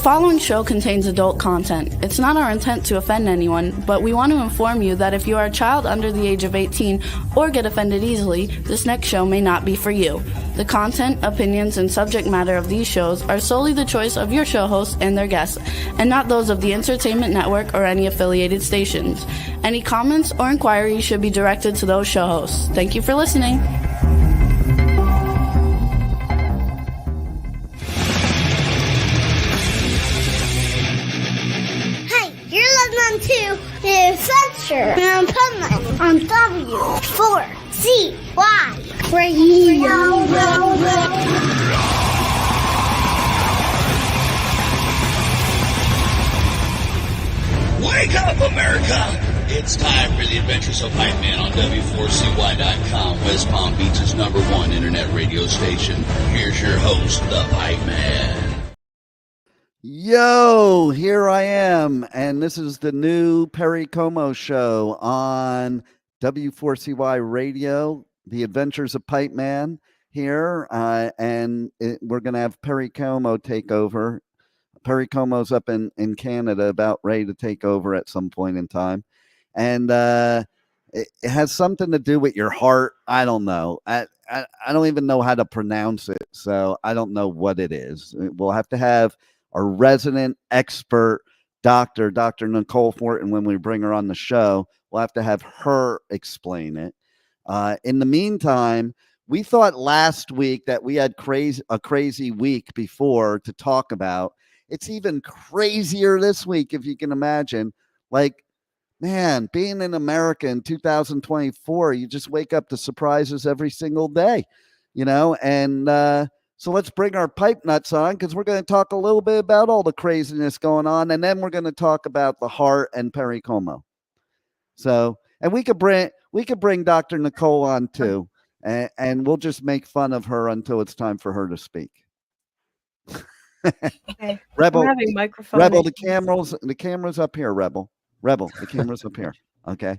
following show contains adult content. It's not our intent to offend anyone, but we want to inform you that if you are a child under the age of 18 or get offended easily, this next show may not be for you. The content, opinions, and subject matter of these shows are solely the choice of your show hosts and their guests, and not those of the Entertainment Network or any affiliated stations. Any comments or inquiries should be directed to those show hosts. Thank you for listening. To the Adventures of Pipeman on W4CY Radio. Wake up, America! It's time for the Adventures of Pipeman on W4CY.com, West Palm Beach's #1 internet radio station. Here's your host, the Pipeman. Yo, here I am, and this is the new Pericardium show on W4CY Radio, The Adventures of Pipeman here, and we're going to have Pericardium take over. Pericardium's up in Canada, about ready to take over at some point in time, and it has something to do with your heart. I don't know. I don't even know how to pronounce it, so I don't know what it is. We'll have to have our resident expert Dr. Nicole Fortin, when we bring her on the show, we'll have to have her explain it. In the meantime, we thought last week that we had a crazy week before to talk about. It's even crazier this week, if you can imagine. Like, man, being in America in 2024, you just wake up to surprises every single day, you know, and so let's bring our pipe nuts on, because we're going to talk a little bit about all the craziness going on, and then we're going to talk about the heart and pericardium. So, and we could bring Dr. Nicole on too, and we'll just make fun of her until it's time for her to speak. Okay. Rebel, Rebel, the camera's up here. Rebel, the camera's up here. Okay,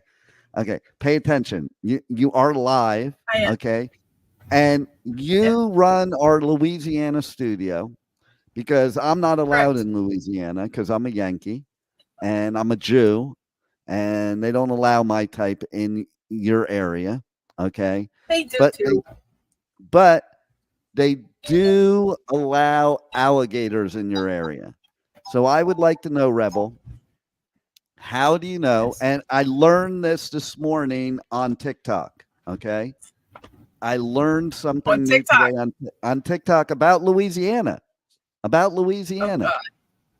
pay attention. You are live. I am. Okay. And you run our Louisiana studio, because I'm not allowed in Louisiana because I'm a Yankee and I'm a Jew, and they don't allow my type in your area. Okay. They do too. But they do allow alligators in your area. So I would like to know, Rebel, how do you know? Yes. And I learned this morning on TikTok. Okay. I learned something new today on TikTok about Louisiana.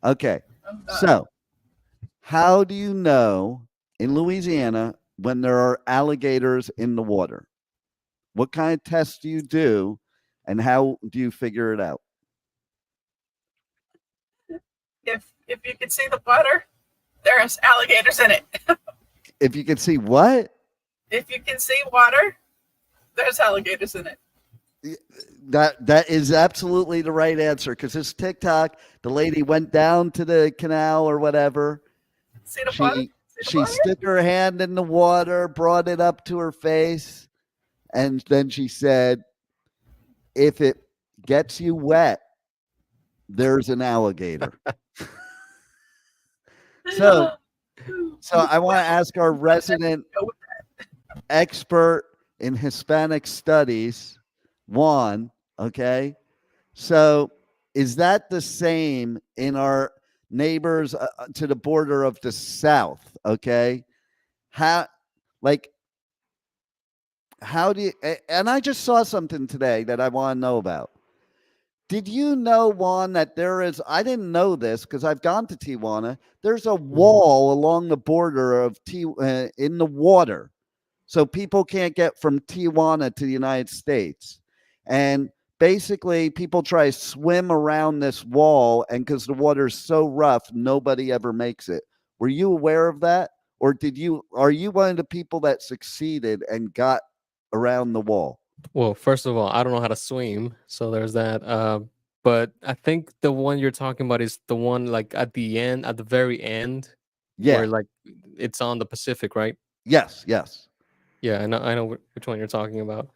Okay. So how do you know in Louisiana when there are alligators in the water? What kind of tests do you do, and how do you figure it out? If you can see the water, there's alligators in it. If you can see what? If you can see water, there's alligators in it. That is absolutely the right answer, because this TikTok, the lady went down to the canal or whatever. See the water? She stuck her hand in the water, brought it up to her face, and then she said, if it gets you wet, there's an alligator. So I want to ask our resident expert in Hispanic studies, Juan, okay? So is that the same in our neighbors to the border of the South, okay? How do you, and I just saw something today that I want to know about. Did you know, Juan, that I didn't know this because I've gone to Tijuana, there's a wall along the border of in the water. So people can't get from Tijuana to the United States. And basically, people try to swim around this wall, and because the water is so rough, nobody ever makes it. Were you aware of that? Or are you one of the people that succeeded and got around the wall? Well, first of all, I don't know how to swim, so there's that. But I think the one you're talking about is the one like at the very end. Yeah. Where like it's on the Pacific, right? Yes. Yeah, I know which one you're talking about.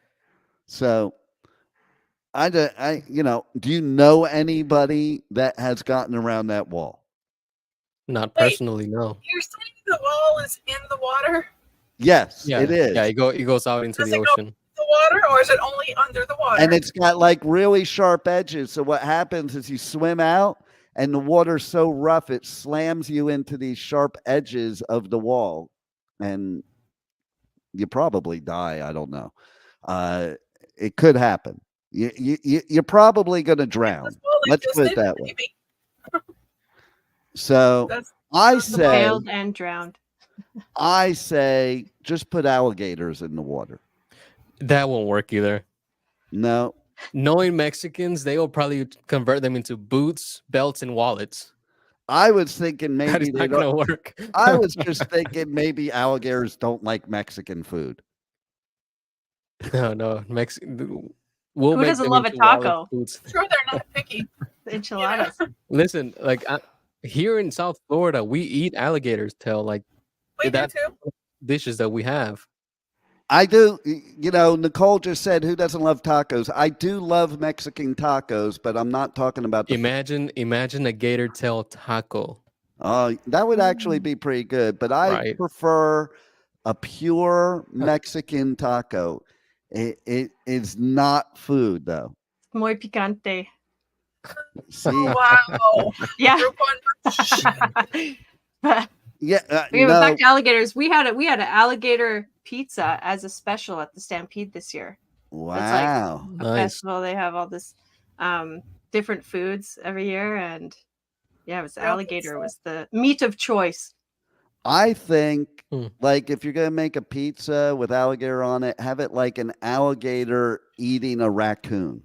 So Do you know anybody that has gotten around that wall? Not Wait. personally, no. You're saying the wall is in the water? Yes, Yeah, it is. yeah. It goes out into Does the it go ocean. the water, or is it only under the water? And it's got like really sharp edges. So what happens is you swim out and the water's so rough, it slams you into these sharp edges of the wall. And you probably die. I don't know. It could happen. You're probably going to drown. Well, they Let's just put it did that it, way. maybe. So That's I say, Failed and drowned. just put alligators in the water. That won't work either. No, Knowing Mexicans, they will probably convert them into boots, belts, and wallets. I was thinking That maybe is they not going don't. to work. I was just thinking maybe alligators don't like Mexican food. No. We'll Who make doesn't them love a into wallets, taco? boots. sure they're not picky. Enchiladas. Listen, like here in South Florida, we eat alligator's tail. Like We do that's too. dishes that we have. I do. Nicole just said, "Who doesn't love tacos?" I do love Mexican tacos, but I'm not talking about the. Imagine a gator tail taco. That would actually be pretty good, but I Right. prefer a pure Mexican taco. It is not food though. Muy picante. See, Wow. Yeah. Group one. yeah, Okay, no, back to alligators. We had an alligator pizza as a special at the Stampede this year. wow. A Nice. festival. They have all this different foods every year, and yeah, it was Real alligator pizza. was the meat of choice. I think Hmm. like if you're gonna make a pizza with alligator on it, have it like an alligator eating a raccoon.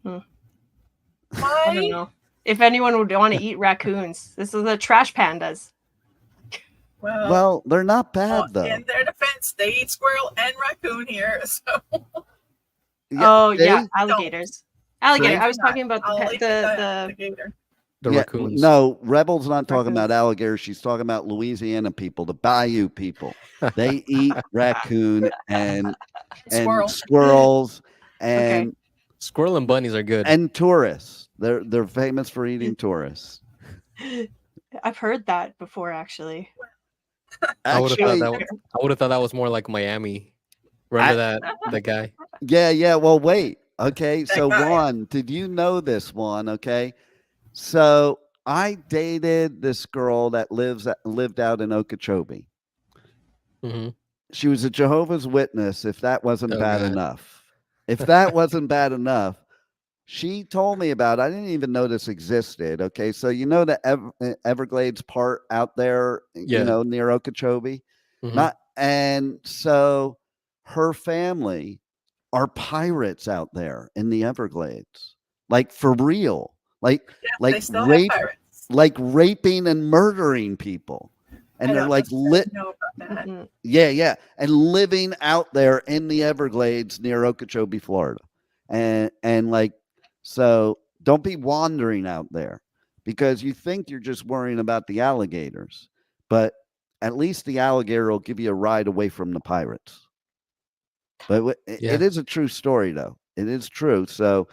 I don't Why? know if anyone would want to eat raccoons. This is the trash pandas. Well, they're not bad though. In their defense, they eat squirrel and raccoon here. So Oh see? yeah, alligators. Alligator. See? I was talking about I'll leave it at the alligator. The Yeah, raccoons. No, Rebel's not talking about Raccoons. alligators. She's talking about Louisiana people, the Bayou people. They eat raccoon and Squirrel. squirrels and Squirrel and bunnies are good. and tourists. They're famous for eating tourists. I've heard that before actually. I would Actually, have thought that was more like Miami. Remember that guy? yeah. Well, wait. Okay, so guy. Juan, did you know this one? Okay, so I dated this girl that lived out in Okeechobee. Hmm. She was a Jehovah's Witness. If that wasn't Oh, bad God. enough, if that wasn't bad enough, she told me about. I didn't even know this existed. Okay, so you know the Everglades part out there, Yeah. near Okeechobee, Mhm. not, and so her family are pirates out there in the Everglades, like for real, like Yeah, like they still rape, have pirates. like raping and murdering people, and I they're don't like lit. know about that. Mhm. Yeah, and living out there in the Everglades near Okeechobee, Florida, and like, so don't be wandering out there because you think you're just worrying about the alligators, but at least the alligator will give you a ride away from the pirates. But Yeah. it is a true story, though. It is true. So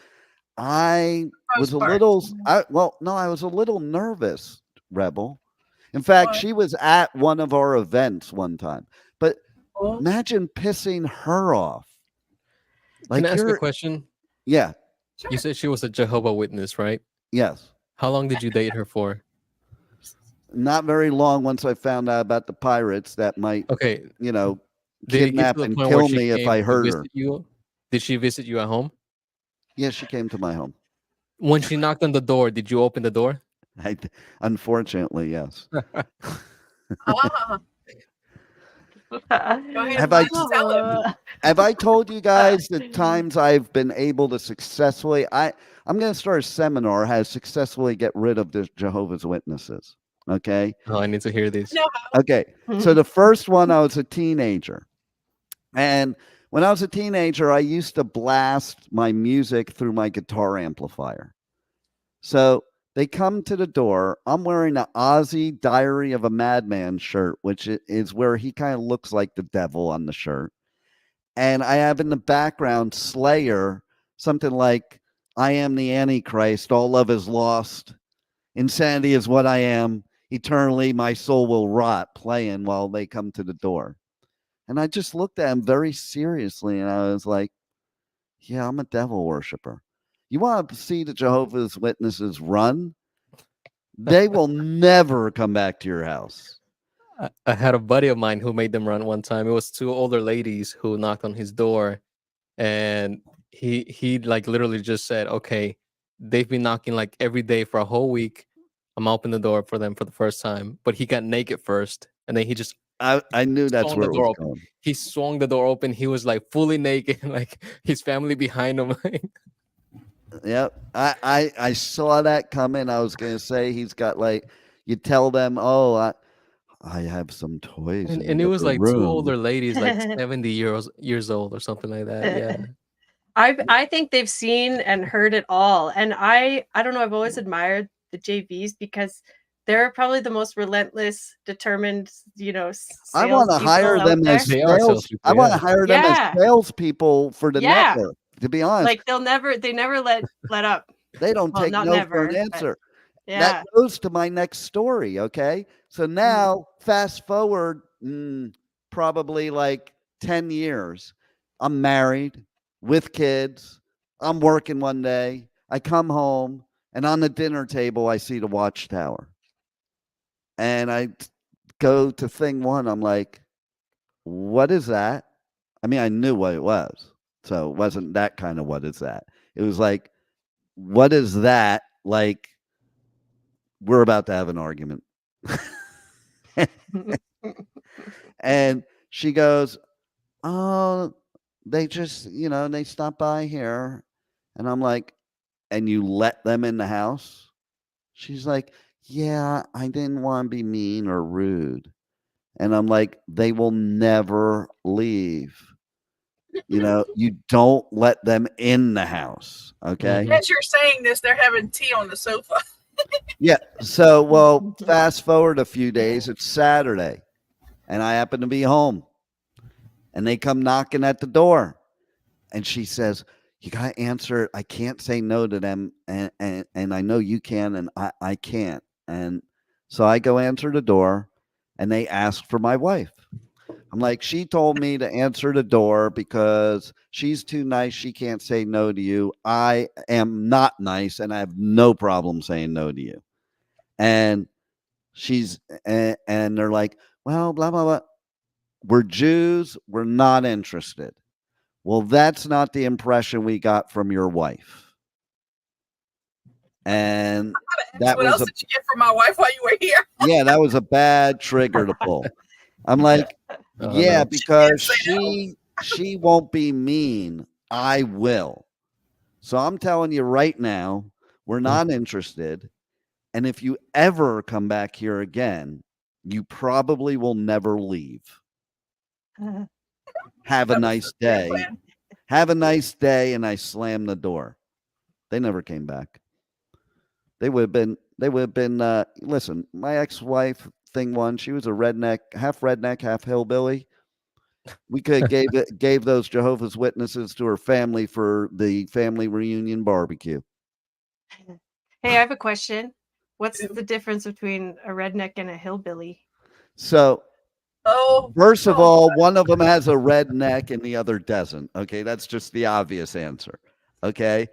I was a Most part. little, I was a little nervous, Rebel. In fact, Why? she was at one of our events one time. But Oh, imagine pissing her off. Like Can I ask you a you're, question? yeah, sure. You said she was a Jehovah Witness, right? yes. How long did you date her for? Not very long once I found out about the pirates that might, Okay. Did it get kidnap to the and point where kill she me if came I to hurt visit her. you? Did she visit you at home? Yeah, she came to my home. When she knocked on the door, did you open the door? Unfortunately, yes. Ah, go ahead Have and I- tell him. Have I told you guys the times I've been able to successfully? I'm going to start a seminar how to successfully get rid of the Jehovah's Witnesses. Okay. Oh, I need to hear this. No, Okay. So the first one, I was a teenager, and when I was a teenager, I used to blast my music through my guitar amplifier. So they come to the door. I'm wearing an Ozzy Diary of a Madman shirt, which is where he kind of looks like the devil on the shirt. And I have in the background Slayer, something like, I am the Antichrist, all love is lost. Insanity is what I am. Eternally, my soul will rot, playing while they come to the door. And I just looked at him very seriously, and I was like, yeah, I'm a devil worshiper. You want to see the Jehovah's Witnesses run? They will never come back to your house. I had a buddy of mine who made them run one time. It was two older ladies who knocked on his door, and he like literally just said, "Okay, they've been knocking like every day for a whole week. I'm opening the door for them for the first time." But he got naked first, and then he just I knew that's swung where the it door was open. going. He swung the door open. He was like fully naked, like his family behind him. Yep. I saw that coming. I was gonna say he's got like, you tell them, oh, I have some toys in And the it was other like two room. older ladies, like 70 years old or something like that. Yeah. I think they've seen and heard it all. And I don't know, I've always admired the JVs because they're probably the most relentless, determined, I want to salespeople hire out them there. as They are sales. salespeople, I want to yeah. hire them Yeah. as salespeople for the Yeah. network. To be honest, Like they never let up. they don't Well, take not no never, for an but answer. yeah. That goes to my next story. Okay, so now fast forward probably like 10 years. I'm married with kids. I'm working one day. I come home, and on the dinner table, I see the watchtower. And I go to thing one. I'm like, what is that? I mean, I knew what it was. So it wasn't that kind of what is that. It was like, what is that? Like, we're about to have an argument. And she goes, oh, they just, they stopped by here. And I'm like, and you let them in the house? She's like, yeah, I didn't want to be mean or rude. And I'm like, they will never leave. You don't let them in the house. Okay. As you're saying this, they're having tea on the sofa. Yeah. So, well, fast forward a few days. It's Saturday, and I happen to be home, and they come knocking at the door, and she says, "You got to answer it. I can't say no to them, and I know you can, and I can't." And so I go answer the door, and they ask for my wife. I'm like, she told me to answer the door because she's too nice. She can't say no to you. I am not nice, and I have no problem saying no to you. And and they're like, well, blah, blah, blah. We're Jews. We're not interested. Well, that's not the impression we got from your wife. And that What was else did you get from my wife while you were here? yeah, that was a bad trigger to pull. I'm like, yeah, no. because she won't be mean. I will. So I'm telling you right now, we're not interested. And if you ever come back here again, you probably will never leave. Have a nice day. Have a nice day. And I slammed the door. They never came back. They would have been, listen, my ex-wife, thing one, she was a redneck, half hillbilly. We could have gave those Jehovah's Witnesses to her family for the family reunion barbecue. Hey, I have a question. What's the difference between a redneck and a hillbilly? So, Oh, first of all, one of them has a red neck and the other doesn't. Okay, that's just the obvious answer. Okay,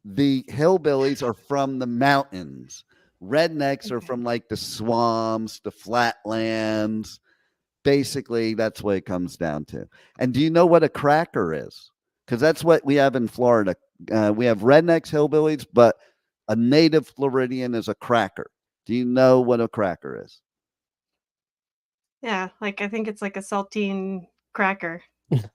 the hillbillies are from the mountains. Rednecks are from like the swamps, the flatlands. Basically, that's what it comes down to. And do you know what a cracker is? Because that's what we have in Florida. We have rednecks, hillbillies, but a native Floridian is a cracker. Do you know what a cracker is? Yeah, like I think it's like a saltine cracker,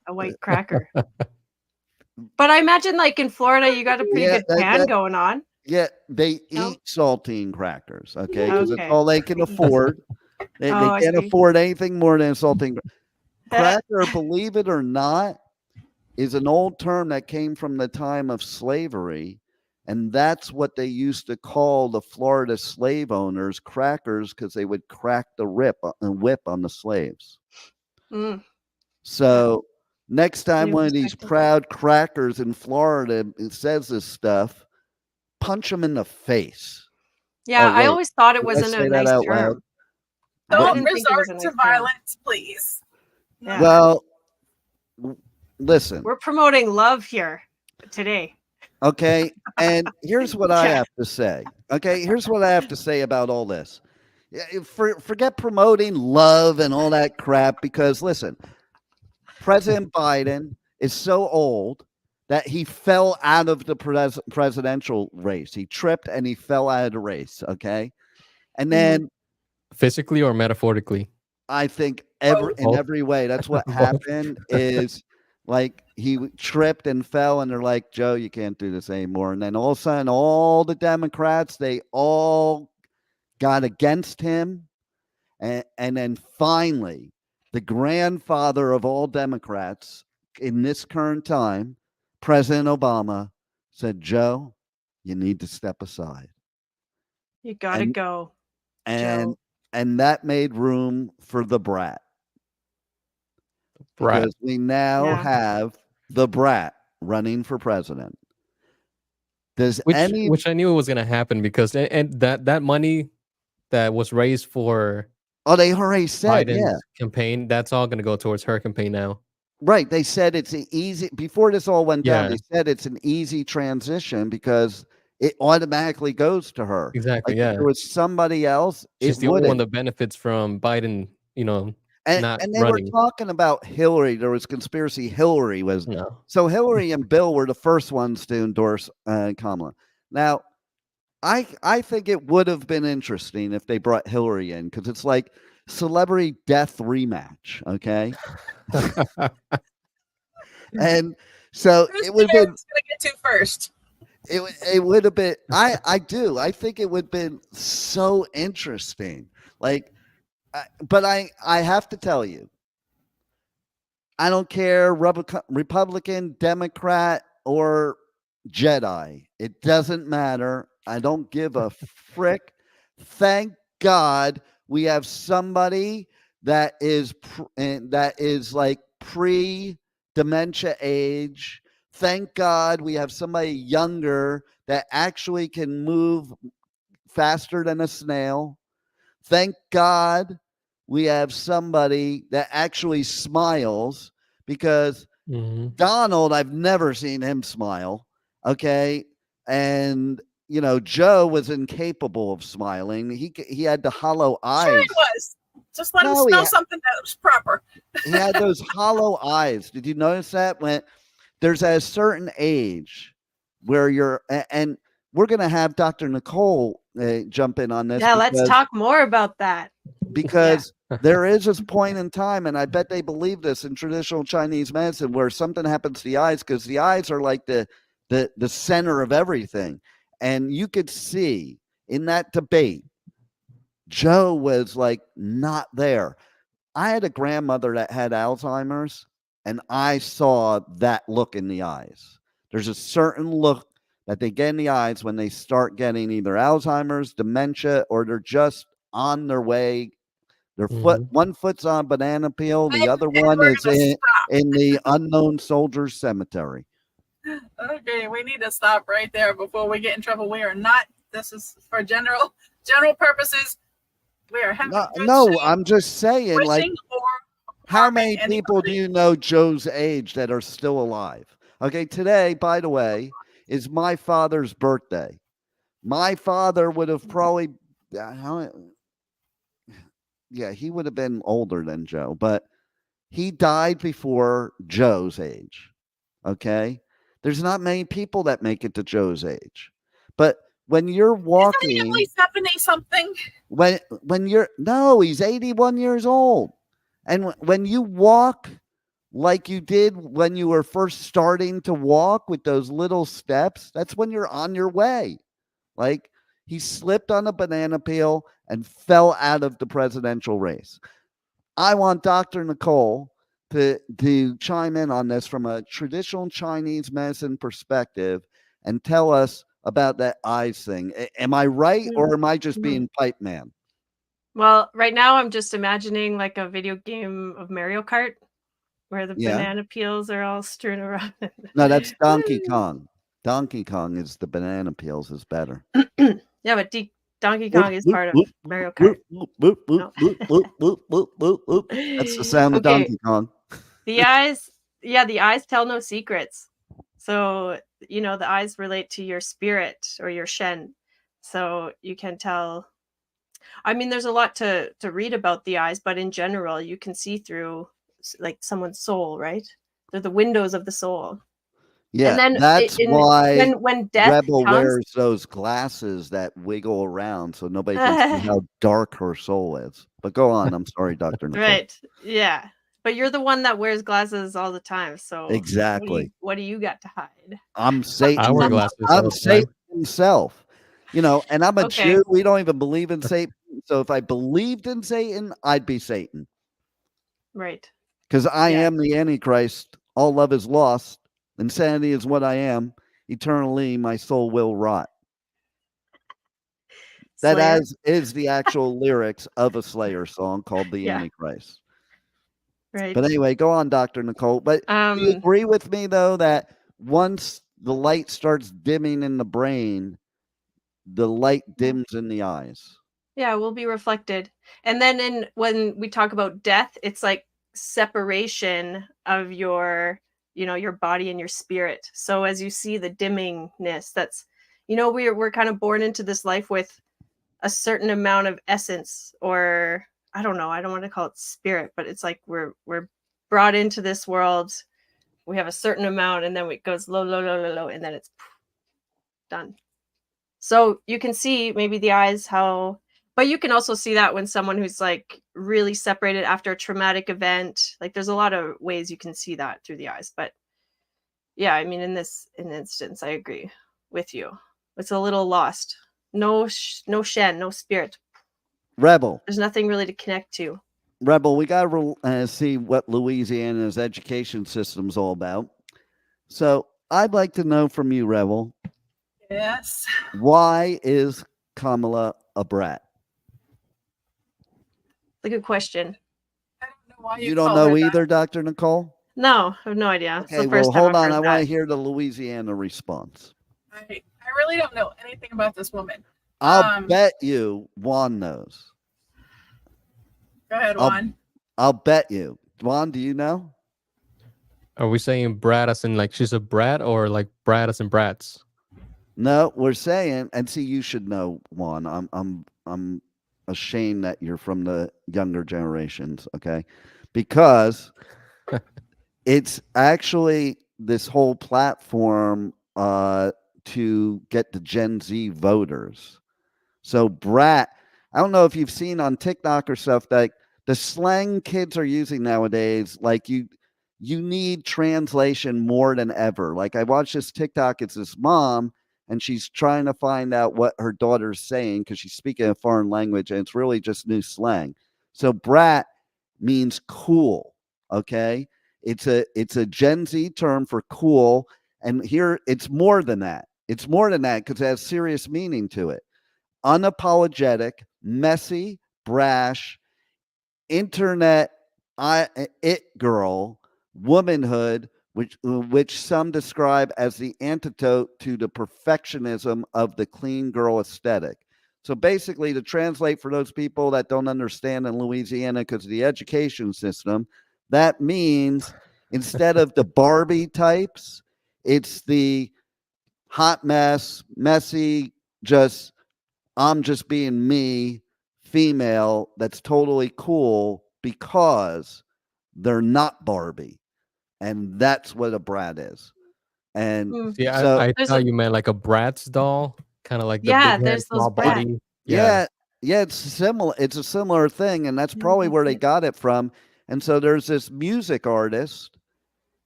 a white cracker. But I imagine like in Florida, you got a pretty good pan going on. Yeah, they eat saltine crackers, okay? Because it's all they can afford. They can't afford anything more than a saltine cracker. Believe it or not, is an old term that came from the time of slavery. And that's what they used to call the Florida slave owners, crackers, because they would crack the whip on the slaves. So Next time New one of these perspective. proud crackers in Florida says this stuff, punch them in the face. Yeah, Oh, I wait. always thought it Did I wasn't say a that nice out loud? term. I Don't didn't think it was a resort nice to term. violence, please. Yeah. Well, listen, We're promoting love here today. okay? And here's what I Yeah. have to say. Okay, here's what I have to say about all this. Forget promoting love and all that crap, because listen, President Biden is so old that he fell out of the presidential race. He tripped and he fell out of the race, okay? And then Physically or metaphorically? I think Both. in every way, that's what happened. Is like he tripped and fell, and they're like, Joe, you can't do this anymore. And then all of a sudden, all the Democrats, they all got against him. And then finally, the grandfather of all Democrats in this current time, President Obama, said, Joe, you need to step aside. You gotta And- go. And Joe. and that made room for the Brat. Brat. Because we now Yeah. have the Brat running for president. Does any Which I knew it was gonna happen, because and that money that was raised for they already said, Biden's yeah. campaign, that's all gonna go towards her campaign now. Right. They said it's an easy, before this all went down, Yeah. they said it's an easy transition because it automatically goes to her. Exactly. Like if Yeah. there was somebody else, She's it the only one wouldn't. that benefits from Biden, not And they running. were talking about Hillary. There was conspiracy. Hillary was No. so Hillary and Bill were the first ones to endorse Kamala. Now, I think it would have been interesting if they brought Hillary in, because it's like celebrity death rematch. Okay, and so Who's it would have been. gonna get to first? It would have been. I think it would have been so interesting. Like, but I have to tell you, I don't care Republican, Democrat, or Jedi. It doesn't matter. I don't give a frick. Thank God we have somebody that is like pre-dementia age. Thank God we have somebody younger that actually can move faster than a snail. Thank God we have somebody that actually smiles, because Donald, I've never seen him smile. Okay. And, Joe was incapable of smiling. He had the hollow eyes. Sure he was. Just let him smell something that was proper. He had those hollow eyes. Did you notice that? When there's a certain age where you're, and we're going to have Dr. Nicole jump in on this. Yeah, let's talk more about that. Because there is this point in time, and I bet they believe this in traditional Chinese medicine, where something happens to the eyes, because the eyes are like the center of everything. And you could see in that debate, Joe was like not there. I had a grandmother that had Alzheimer's, and I saw that look in the eyes. There's a certain look that they get in the eyes when they start getting either Alzheimer's, dementia, or they're just on their way. Their one foot's on banana peel, the other one is in the unknown soldiers cemetery. Okay, we need to stop right there before we get in trouble. We are not. This is for general purposes. We are having no. I'm just saying, like, how many people do you know Joe's age that are still alive? Okay, today, by the way, is my father's birthday. My father would have probably, he would have been older than Joe, but he died before Joe's age. Okay, there's not many people that make it to Joe's age, but when you're walking, isn't he at least 70 something? He's 81 years old, and when you walk like you did when you were first starting to walk with those little steps, that's when you're on your way. Like, he slipped on a banana peel and fell out of the presidential race. I want Dr. Nicole to chime in on this from a traditional Chinese medicine perspective and tell us about that eyes thing. Am I right, or am I just being Pipeman? Well, right now I'm just imagining like a video game of Mario Kart. where the Yeah. banana peels are all strewn around. No, that's Donkey Kong. Donkey Kong is the banana peels is better. Yeah, but Donkey Kong is part of Mario Kart. No. That's the sound of Okay, Donkey Kong. the eyes, the eyes tell no secrets. So, the eyes relate to your spirit or your shen. So you can tell. I mean, there's a lot to read about the eyes, but in general, you can see through like someone's soul, right? They're the windows of the soul. Yeah, And then that's why when death Rebel comes, wears those glasses that wiggle around so nobody can see how dark her soul is. But go on. I'm sorry, Dr. Nicole. right? Yeah, but you're the one that wears glasses all the time. So Exactly. what do you got to hide? I'm Satan. I wear glasses all I'm the Satan time. himself. And I'm a Okay. Jew. We don't even believe in Satan. So if I believed in Satan, I'd be Satan. Right. Because I am the Antichrist. All love is lost. Insanity is what I am. Eternally, my soul will rot. That Slayer. is the actual lyrics of a Slayer song called The Antichrist. Right. But anyway, go on, Dr. Nicole. But do you agree with me, though, that once the light starts dimming in the brain, the light dims in the eyes? Yeah, will be reflected. And then when we talk about death, it's like separation of your body and your spirit. So as you see the dimmingness, that's we're kind of born into this life with a certain amount of essence, or I don't know, I don't want to call it spirit, but it's like we're brought into this world. We have a certain amount, and then it goes low, low, low, low, low, and then it's done. So you can see maybe the eyes but you can also see that when someone who's like really separated after a traumatic event, like there's a lot of ways you can see that through the eyes. But yeah, I mean, in this instance, I agree with you. It's a little lost. No shen, no spirit. Rebel. There's nothing really to connect to. Rebel, we got to see what Louisiana's education system's all about. So I'd like to know from you, Rebel. Yes. Why is Kamala a brat? It's a good question. I don't know why You don't know either, Dr. Nicole? No, I have no idea. Okay, well, hold on. I want to hear the Louisiana response. I really don't know anything about this woman. I'll bet you Juan knows. Go ahead, Juan. I'll bet you. Juan, do you know? Are we saying brat as in like she's a brat, or like brat as in brats? No, we're saying, and see, you should know, Juan. I'm ashamed that you're from the younger generations, okay? Because it's actually this whole platform to get the Gen Z voters. So brat, I don't know if you've seen on TikTok or stuff, like the slang kids are using nowadays, like you need translation more than ever. Like I watched this TikTok, it's this mom, and she's trying to find out what her daughter's saying because she's speaking a foreign language, and it's really just new slang. So brat means cool, okay? It's a Gen Z term for cool, and here it's more than that. It's more than that because it has serious meaning to it. Unapologetic, messy, brash, internet it girl, womanhood, which some describe as the antidote to the perfectionism of the clean girl aesthetic. So basically, to translate for those people that don't understand in Louisiana because of the education system, that means instead of the Barbie types, it's the hot mess, messy, I'm just being me, female that's totally cool because they're not Barbie. And that's what a brat is. And yeah, so I thought you meant like a Bratz doll, kind of like the big head, there's those small brats. body. yeah, it's similar. It's a similar thing, and that's probably where they got it from. And so there's this music artist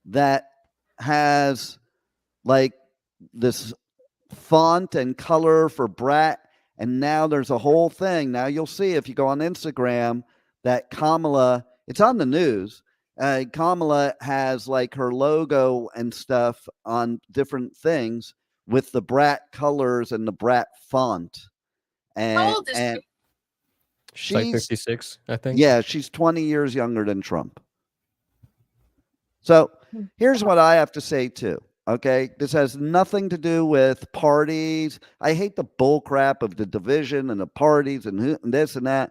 that has like this font and color for brat, and now there's a whole thing. Now you'll see if you go on Instagram that Kamala, it's on the news. Kamala has like her logo and stuff on different things with the brat colors and the brat font. And, How old is she? She's like 56, I think. Yeah, she's 20 years younger than Trump. So here's what I have to say too. Okay, this has nothing to do with parties. I hate the bull crap of the division and the parties and this and that.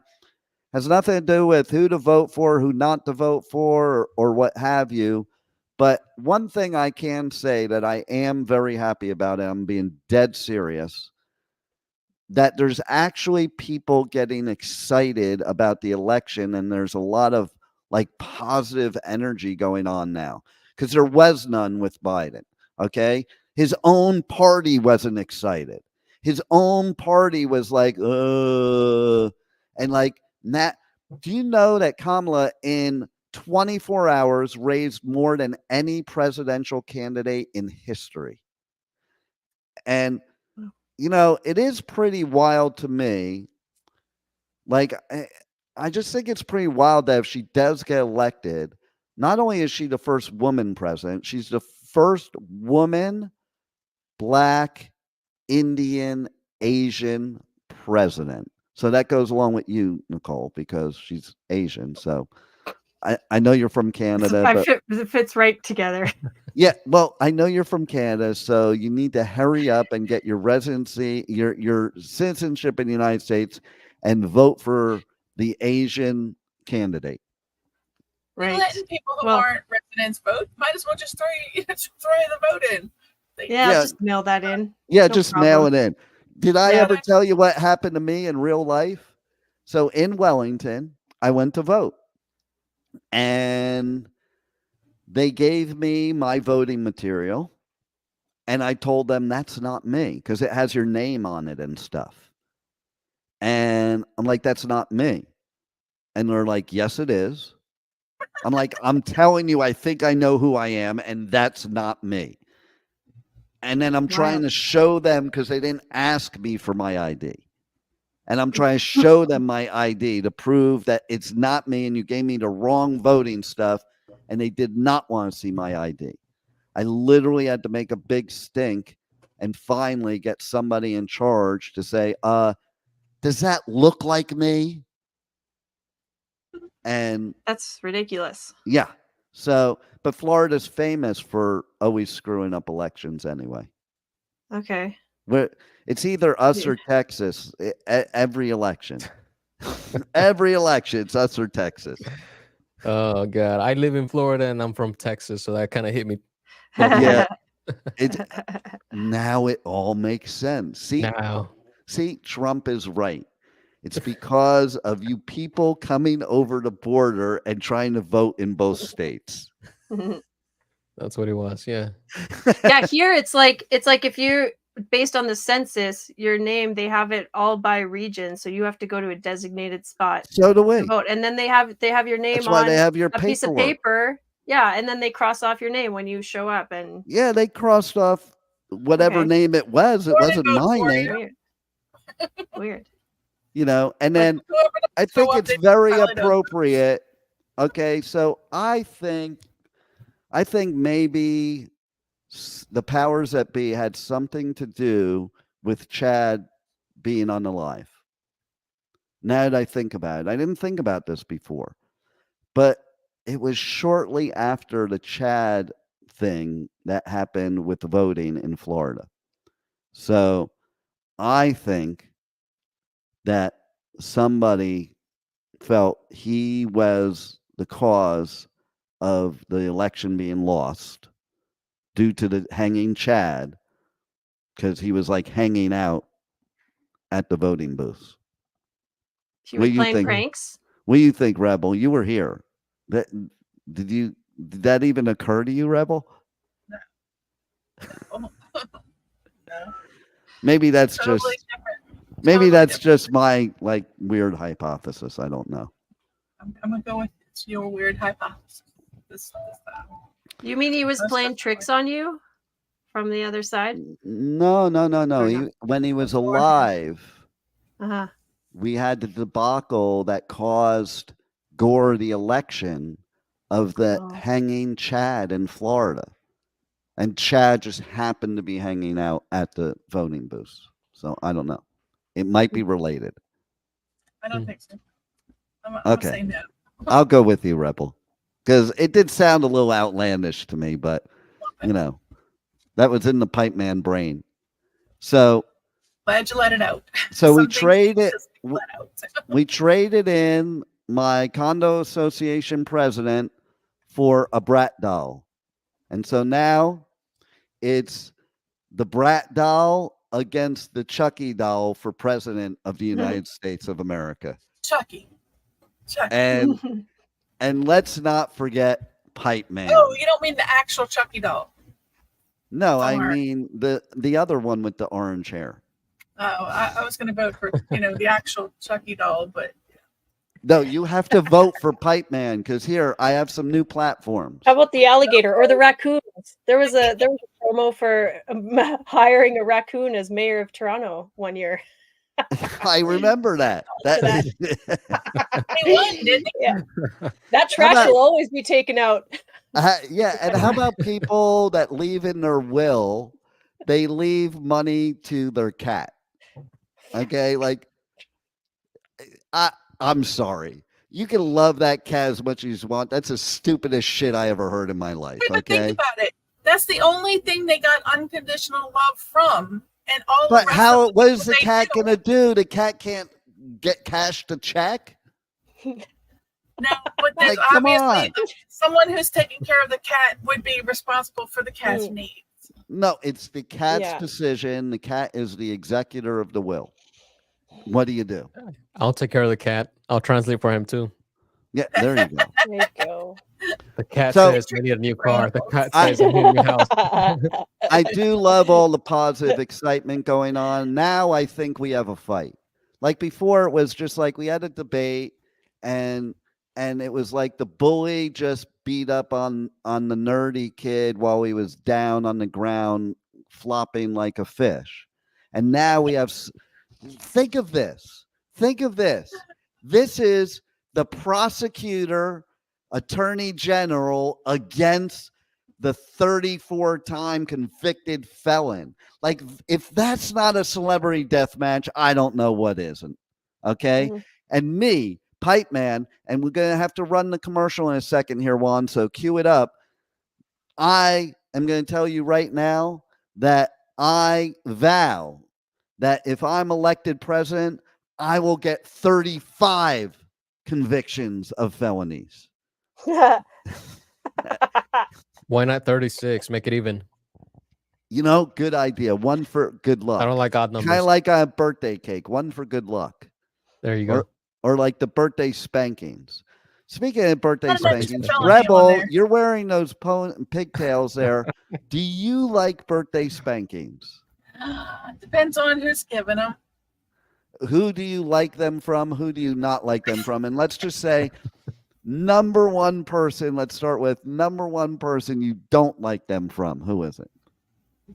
Has nothing to do with who to vote for, who not to vote for, or what have you. But one thing I can say that I am very happy about, and I'm being dead serious, that there's actually people getting excited about the election, and there's a lot of like positive energy going on now, because there was none with Biden. Okay, his own party wasn't excited. His own party was like, and like that. Do you know that Kamala in 24 hours raised more than any presidential candidate in history? And it is pretty wild to me. Like, I just think it's pretty wild that if she does get elected, not only is she the first woman president, she's the first woman, Black, Indian, Asian president. So that goes along with you, Nicole, because she's Asian. So I know you're from Canada. It fits right together. Yeah, well, I know you're from Canada, so you need to hurry up and get your residency, your citizenship in the United States, and vote for the Asian candidate. Right. Letting people who aren't residents vote. Might as well just throw the vote in. Yeah, just mail that in. Yeah, just mail it in. Did I ever tell you what happened to me in real life? So in Wellington, I went to vote, and they gave me my voting material, and I told them that's not me because it has your name on it and stuff. And I'm like, that's not me. And they're like, yes, it is. I'm like, I'm telling you, I think I know who I am, and that's not me. And then I'm trying to show them, because they didn't ask me for my ID. And I'm trying to show them my ID to prove that it's not me, and you gave me the wrong voting stuff, and they did not want to see my ID. I literally had to make a big stink and finally get somebody in charge to say, does that look like me? And that's ridiculous. Yeah. So, but Florida's famous for always screwing up elections anyway. Okay. It's either us or Texas every election. Every election, it's us or Texas. Oh God, I live in Florida and I'm from Texas, so that kind of hit me. Yeah, now it all makes sense. See, Trump is right. It's because of you people coming over the border and trying to vote in both states. That's what it was. Yeah. Yeah. Here it's like if you're based on the census, your name, they have it all by region, so you have to go to a designated spot. So do we. To vote, and then they have your name. That's why on they have your a piece of paper. Yeah, and then they cross off your name when you show up, and yeah, they crossed off whatever name it was. It wasn't my name. Weird. And then I think it's very appropriate. Okay, so I think maybe the powers that be had something to do with Chad being unalive. Now that I think about it, I didn't think about this before, but it was shortly after the Chad thing that happened with the voting in Florida. So I think that somebody felt he was the cause of the election being lost due to the hanging Chad, because he was like hanging out at the voting booths. He was playing pranks? What do you think, Rebel? You were here. Did that even occur to you, Rebel? No. Maybe that's totally just my like weird hypothesis. I don't know. I'm gonna go with your weird hypothesis. This You mean he was playing tricks on you from the other side? No. When he was alive, we had the debacle that caused Gore the election of the hanging Chad in Florida. And Chad just happened to be hanging out at the voting booths. So I don't know. It might be related. I don't think so. I'm okay. saying no. I'll go with you, Rebel. because it did sound a little outlandish to me, but that was in the Pipeman brain. So Glad you let it out. So we Some things traded just let out. we traded in my condo association president for a Brat doll. And so now it's the Brat doll against the Chucky doll for president of the United States of America. Chucky. And let's not forget Pipeman. Oh, you don't mean the actual Chucky doll? No, I mean the other one with the orange hair. Oh, I was going to vote for the actual Chucky doll, but no, you have to vote for Pipeman because here I have some new platforms. How about the alligator or the raccoons? There was a promo for hiring a raccoon as mayor of Toronto one year. I remember that. He won, didn't he? Yeah. That trash will always be taken out. Yeah, and how about people that leave in their will, they leave money to their cat? Okay, like I'm sorry. You can love that cat as much as you want. That's the stupidest shit I ever heard in my life. But okay, think about it. That's the only thing they got unconditional love from, and all. But the rest how? of What is the they cat do. gonna do? The cat can't get cash to check. No, but there's Like, come obviously on. someone who's taking care of the cat would be responsible for the cat's needs. No, it's the cat's decision. The cat is the executor of the will. What do you do? I'll take care of the cat. I'll translate for him too. Yeah, there you go. There you go. The cat So- says we need a new car. The cat says we need a new house. I do love all the positive excitement going on. Now I think we have a fight. Like before, it was just like we had a debate, and it was like the bully just beat up on the nerdy kid while he was down on the ground flopping like a fish. And now we have. Think of this. Think of this. This is the prosecutor, attorney general against the 34-time convicted felon. Like, if that's not a celebrity death match, I don't know what isn't. Okay? And me, Pipeman, and we're going to have to run the commercial in a second here, Juan, so cue it up. I am going to tell you right now that I vow that if I'm elected president, I will get 35 convictions of felonies. Why not 36? Make it even. Good idea. One for good luck. I don't like odd numbers. Kind of like a birthday cake. One for good luck. There you go. Or like the birthday spankings. Speaking of birthday Not much spankings, felony on Rebel, there. you're wearing those pigtails there. Do you like birthday spankings? Depends on who's giving them. Who do you like them from? Who do you not like them from? And let's just say number one person, let's start with number one person you don't like them from. Who is it?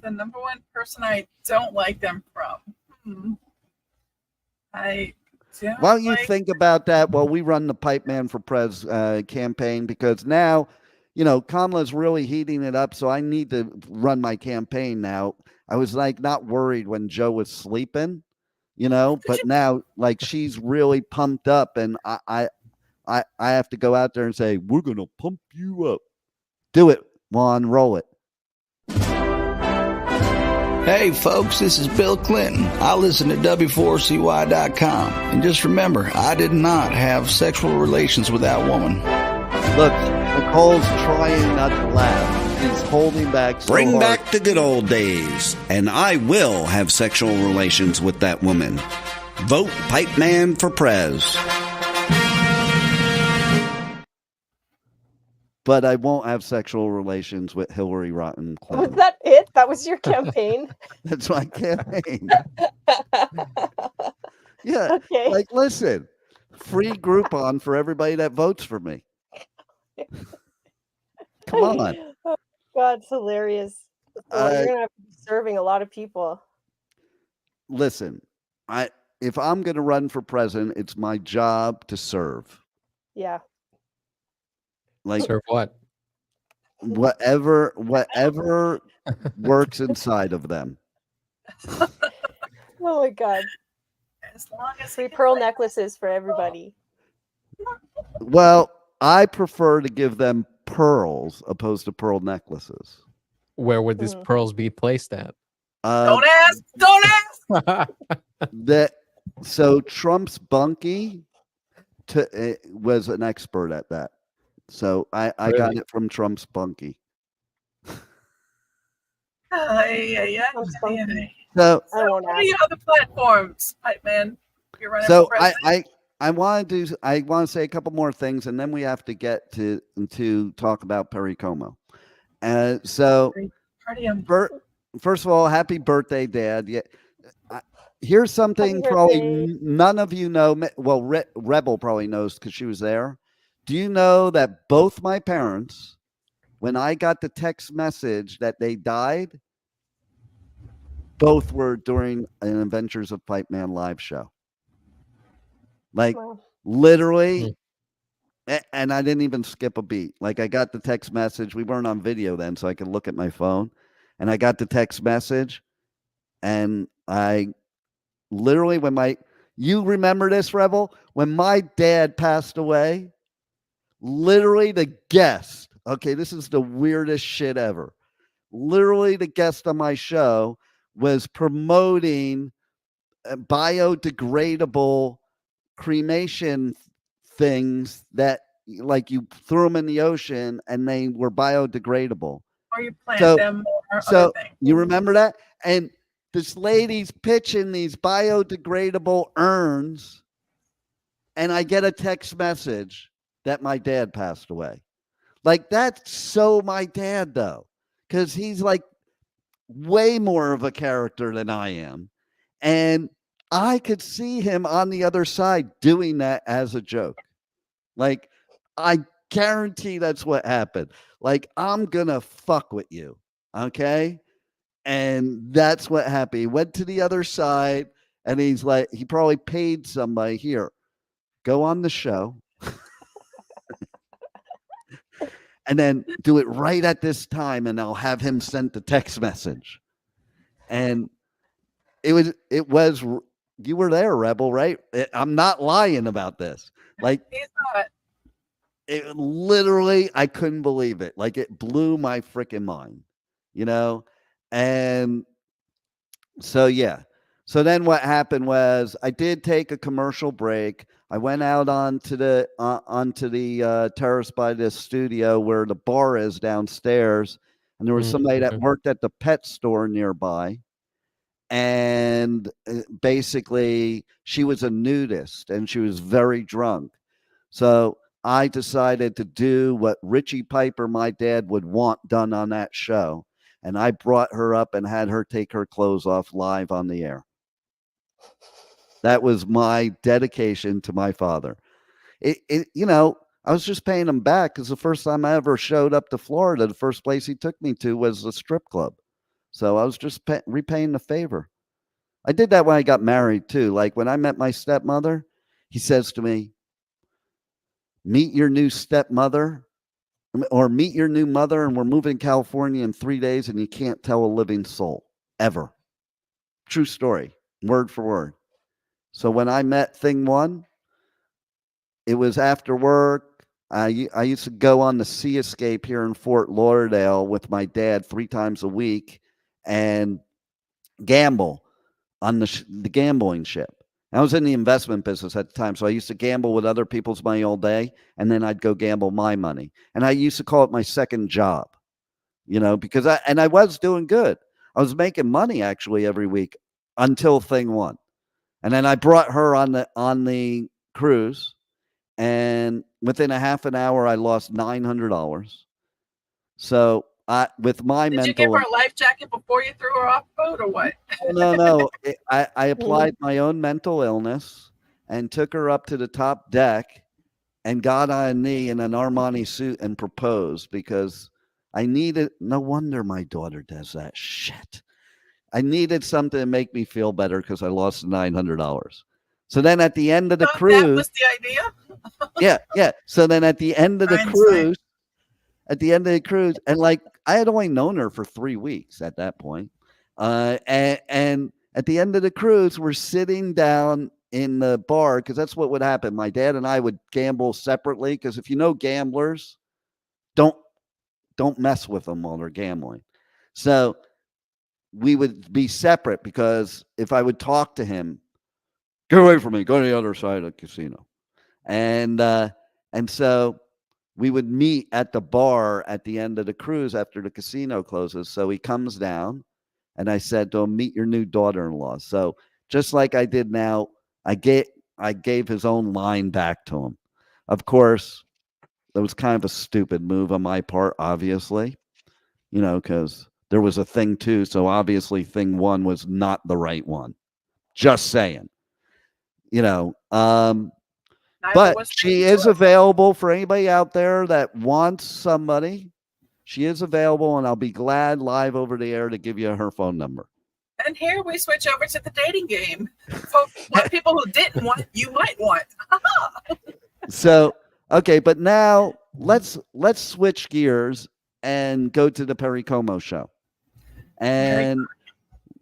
The number one person I don't like them from. I don't Why don't you like- think about that while we run the Pipeman for Prez campaign? Because now, Kamala's really heating it up, so I need to run my campaign now. I was like not worried when Joe was sleeping, but now like she's really pumped up, and I have to go out there and say, we're gonna pump you up. Do it, Juan, roll it. Hey folks, this is Bill Clinton. I listen to W4CY.com. And just remember, I did not have sexual relations with that woman. Look, Nicole's trying not to laugh. She's holding back so Bring hard. back the good old days, and I will have sexual relations with that woman. Vote Pipeman for Prez. But I won't have sexual relations with Hillary Rotten Was Clinton. that it? That was your campaign? That's my campaign. Yeah. Okay. Like, listen, free Groupon for everybody that votes for me. Come on. Oh, God, it's hilarious. Well, you're gonna have to be serving a lot of people. Listen, if I'm going to run for president, it's my job to serve. Yeah. Like, Serve what? whatever works inside of them. Oh my God. As long as Free pearl necklaces for everybody. Well, I prefer to give them pearls opposed to pearl necklaces. Where would these pearls be placed at? Don't ask. Don't ask. So Trump's bunkie was an expert at that. So I Really? got it from Trump's bunkie. Yeah. So I won't What are ask. your other platforms, Pipeman? You're running So for president? I want to say a couple more things, and then we have to get to talk about Pericomo. So Pericardium. first of all, happy birthday, Dad. Yeah, here's something Happy probably birthday. none of you know. Well, Rebel probably knows because she was there. Do you know that both my parents, when I got the text message that they died, both were during an Adventures of Pipeman live show? Like Wow. literally, and I didn't even skip a beat. Like I got the text message. We weren't on video then, so I could look at my phone. And I got the text message, and I literally, you remember this, Rebel? When my dad passed away, literally the guest, okay, this is the weirdest shit ever. Literally the guest on my show was promoting biodegradable cremation things that like you threw them in the ocean and they were biodegradable. Or you plant So- them or So other things. you remember that? And this lady's pitching these biodegradable urns, and I get a text message that my dad passed away. Like that's so my dad though, because he's like way more of a character than I am. And I could see him on the other side doing that as a joke. Like, I guarantee that's what happened. Like, I'm going to fuck with you. Okay. And that's what happened. He went to the other side and he's like, he probably paid somebody here, go on the show and then do it right at this time. And I'll have him send the text message. And it was, you were there, Rebel, right? I'm not lying about this. Like, He's not. it literally, I couldn't believe it. Like, it blew my freaking mind, you know? And so, yeah. So then what happened was I did take a commercial break. I went out onto the terrace by the studio where the bar is downstairs. And there was somebody that worked at the pet store nearby. And basically she was a nudist and she was very drunk. So I decided to do what Richie Piper, my dad, would want done on that show. And I brought her up and had her take her clothes off live on the air. That was my dedication to my father. You know, I was just paying him back because the first time I ever showed up to Florida, the first place he took me to was the strip club. So I was just repaying the favor. I did that when I got married too. Like when I met my stepmother, he says to me, meet your new stepmother or meet your new mother, and we're moving to California in 3 days and you can't tell a living soul ever. True story, word for word. So when I met Thing One, it was after work. I used to go on the Sea Escape here in Fort Lauderdale with my dad 3 times a week and gamble on the gambling ship. I was in the investment business at the time, so I used to gamble with other people's money all day, and then I'd go gamble my money. And I used to call it my second job, you know, because I was doing good. I was making money actually every week until Thing One. And then I brought her on the cruise, and within a half an hour, I lost $900. So with my Did mental, you give her a life jacket before you threw her off the boat or what? no, I applied my own mental illness and took her up to the top deck and got on a knee in an Armani suit and proposed because I needed. No wonder my daughter does that shit. I needed something to make me feel better because I lost $900. So then at the end of the So cruise, that was the idea? yeah. So then at the end of the cruise, and like I had only known her for 3 weeks at that point. And at the end of the cruise, we're sitting down in the bar, because that's what would happen. My dad and I would gamble separately, because if you know gamblers, don't mess with them while they're gambling. So we would be separate, because if I would talk to him, get away from me, go to the other side of the casino. And so we would meet at the bar at the end of the cruise after the casino closes. So he comes down, and I said to him, meet your new daughter-in-law. So just like I did now, I gave his own line back to him. Of course, that was kind of a stupid move on my part, obviously, because there was a thing 2. So obviously thing 1 was not the right one. Just saying, but she is available for anybody out there that wants somebody. She is available, and I'll be glad live over the air to give you her phone number. And here we switch over to the dating game. So what people who didn't want, you might want. So, okay, but now let's switch gears and go to the Perry Como show. And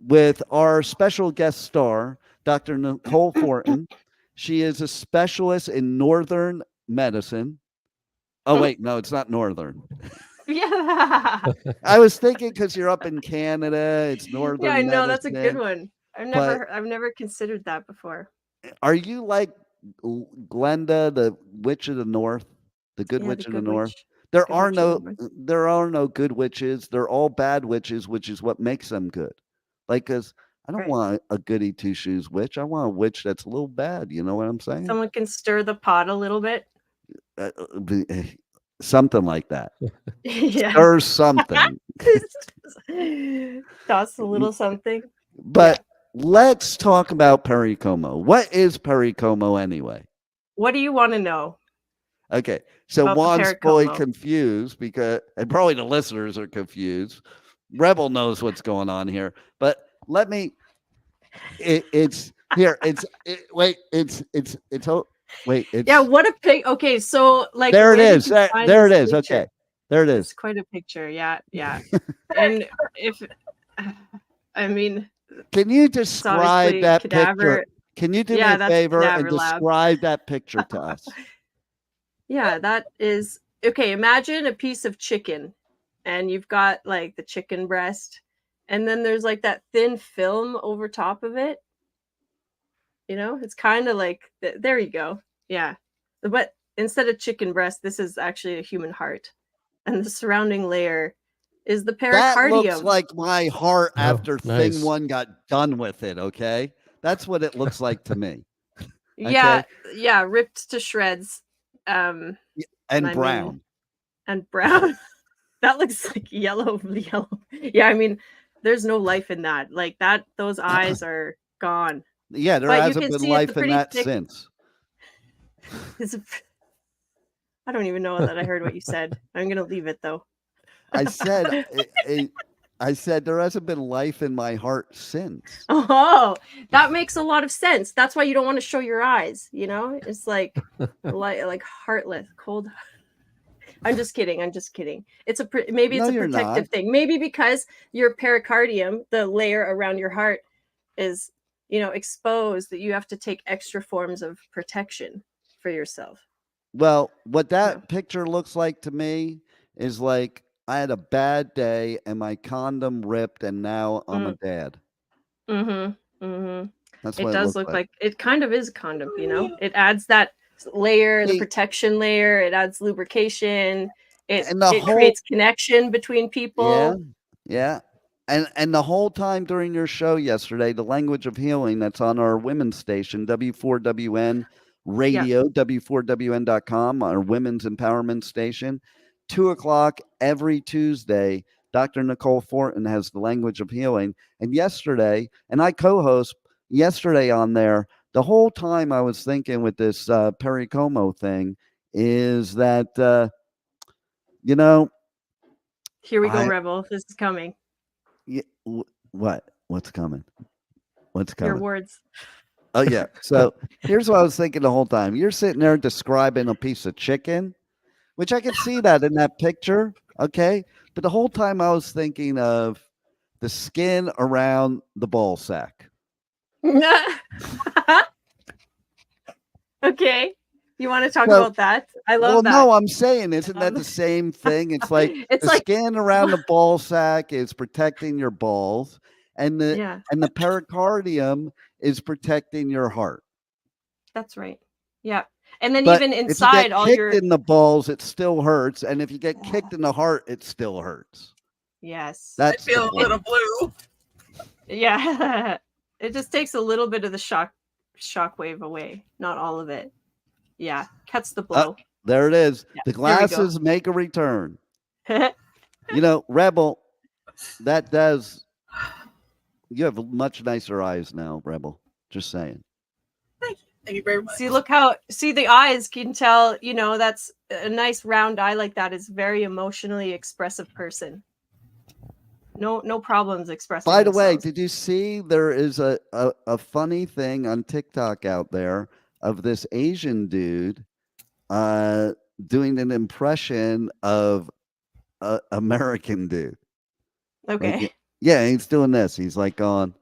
with our special guest star, Dr. Nicole Fortin. She is a specialist in Northern medicine. Oh, wait, no, it's not Northern. Yeah. I was thinking because you're up in Canada, it's Northern. Yeah, I know, that's a medicine. good one. I've never considered that before. Are you like Glenda, the witch of the north, the good witch of the north? There are no good witches. They're all bad witches, which is what makes them good. Like, because I don't want a goody two shoes witch. I want a witch that's a little bad. You know what I'm saying? Someone can stir the pot a little bit. Something like that. Yeah. Stir something. Toss a little something. But let's talk about Perry Como. What is Perry Como anyway? What do you want to know? Okay. So Juan's fully confused, because, and probably the listeners are confused. Rebel knows what's going on here, but let me. It's here. Wait. Yeah. What a pig. Okay. So like. There it is. There it is. Okay. There it is. It's quite a picture. Yeah. Yeah. And I mean. Can you describe that picture? Can you do me a favor and describe that picture to us? Yeah, that is okay. Imagine a piece of chicken, and you've got like the chicken breast, and then there's like that thin film over top of it. It's kind of like there you go. Yeah, but instead of chicken breast, this is actually a human heart, and the surrounding layer is the pericardium. That looks like my heart after thing 1 got done with it. Okay, that's what it looks like to me. Okay? Yeah, ripped to shreds. And brown. That looks like yellow. Yeah, I mean, there's no life in that. Like that, those eyes are gone. Yeah, there hasn't been life in that since. I don't even know that I heard what you said. I'm gonna leave it though. I said there hasn't been life in my heart since. Oh, that makes a lot of sense. That's why you don't want to show your eyes. It's like heartless, cold. I'm just kidding. It's maybe it's a protective thing. Maybe because your pericardium, the layer around your heart, is exposed, that you have to take extra forms of protection for yourself. Well, what that picture looks like to me is like I had a bad day and my condom ripped, and now I'm a dad. That's what it does look like. It kind of is a condom. It adds that layer, the protection layer. It adds lubrication. It creates connection between people. Yeah. And the whole time during your show yesterday, the language of healing that's on our women's station, W4WN Radio, W4WN.com, our women's empowerment station, 2:00 every Tuesday. Dr. Nicole Fortin has the language of healing. And yesterday, and I co-host yesterday on there, the whole time I was thinking with this Perry Como thing is that, Here we go, Rebel. This is coming. Yeah, What's coming? What's coming? Your words. Oh, yeah. So here's what I was thinking the whole time. You're sitting there describing a piece of chicken, which I can see that in that picture. Okay. But the whole time I was thinking of the skin around the ball sack. Okay. You want to talk So- about that? I love Well, that. no, I'm saying, isn't that the same thing? It's like It's the like skin around the ball sack is protecting your balls, and yeah, the pericardium is protecting your heart. that's right. Yeah. And then But even if you get inside all kicked your in the balls, it still hurts, and if you get kicked in the heart, it still hurts. yes. I That's feel the a little point. blue. Yeah. It just takes a little bit of the shockwave away, not all of it. Yeah. Cuts the blow. There it is. Yeah, The there we go. glasses make a return. You know, Rebel, that does. You have much nicer eyes now, Rebel. Just saying. Thank you very much. See the eyes, can tell, that's a nice round eye like that is very emotionally expressive person. No problems expressing By the way, themselves. did you see there is a funny thing on TikTok out there of this Asian dude doing an impression of a American dude? Okay. Like, yeah, he's doing this. He's like going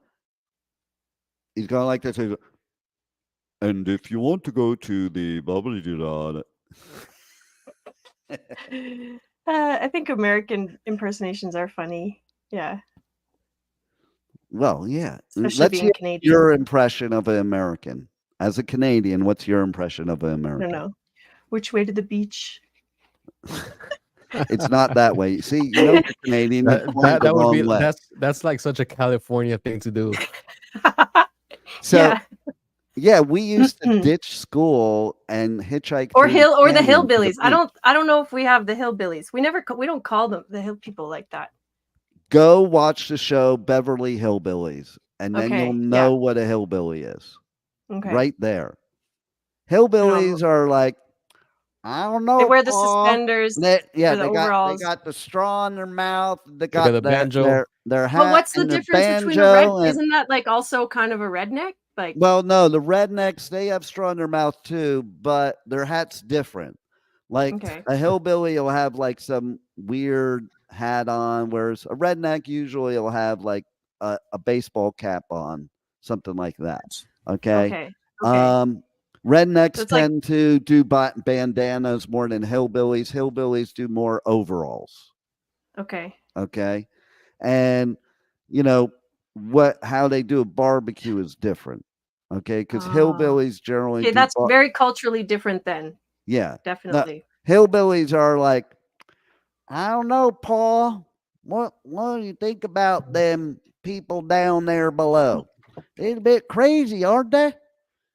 like this. He's, and if you want to go to the bubbly dot. I think American impersonations are funny. Yeah. Well, yeah. Especially Let's being hear Canadian. your impression of an American. As a Canadian, what's your impression of an I American? don't know. Which way to the beach? It's not that way. See, you know, you're Canadian. You're going the That would be wrong way. that's like such a California thing to do. So, yeah. yeah, we used to ditch school and hitchhike. Or through the canyon to the hillbillies. I beach. don't know if we have the hillbillies. We don't call them the hill people like that. Go watch the show Beverly Hillbillies, and then Okay, you'll yeah. know what a hillbilly is. Okay. Right there. Hillbillies are like, I don't know. They wear the Pa. suspenders. They the got overalls. the straw in their mouth. They got got the banjo. their hat. But what's the and their difference between a banjo and- isn't that like also kind of a redneck? Like Well, no, the rednecks, they have straw in their mouth too, but their hat's different. Like Okay. a hillbilly will have like some weird hat on, whereas a redneck usually will have like a baseball cap on, something like that. Okay. Okay. Rednecks So it's like- tend to do bandanas more than hillbillies. Hillbillies do more overalls. Okay. Okay. And how they do a barbecue is different. Okay, because hillbillies generally Okay, do that's very culturally different then. yeah. Definitely. Hillbillies are like, I don't know, Paul. What do you think about them people down there below? They're a bit crazy, aren't they?